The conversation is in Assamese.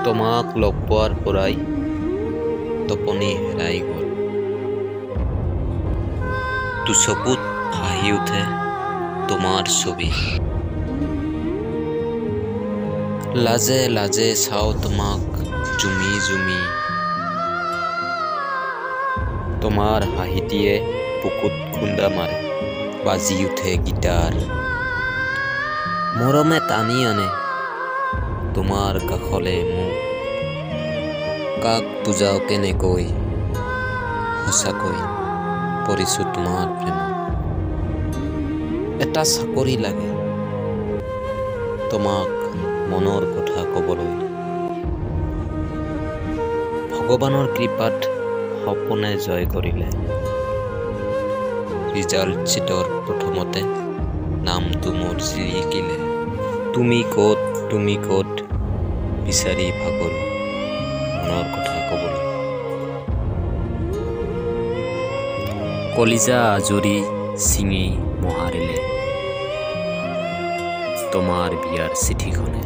তোমাক লগ পোৱাৰ পৰাই টোপনি হেৰাই গ'ল। দুচকুত ভাহি উঠে তোমাৰ ছবি। লাজে লাজে চাওঁ তোমাক জুমি জুমি। তোমাৰ হাঁহিটিয়ে বুকুত খুন্দা মাৰে, বাজি উঠে গীটাৰ। মৰমে টানি আনে তোমাৰ কাষলে মোক। কাক বুজাও কেনেকৈ, সঁচাকৈ পৰিছো তোমাৰ প্ৰেমত। এটা চাকৰি লাগে তোমাক মনৰ কথা ক'বলৈ। ভগৱানৰ কৃপাত সপোনে জয় কৰিলে। ৰিজাল্ট চিটৰ প্ৰথমতে নামটো মোৰ জিলিকিলে। তুমি ক'ত বিচাৰি ভাগৰো মনৰ কথা ক'বলৈ। কলিজা আজৰি ছিঙি মোহাৰিলে তোমাৰ বিয়াৰ চিঠিখনে।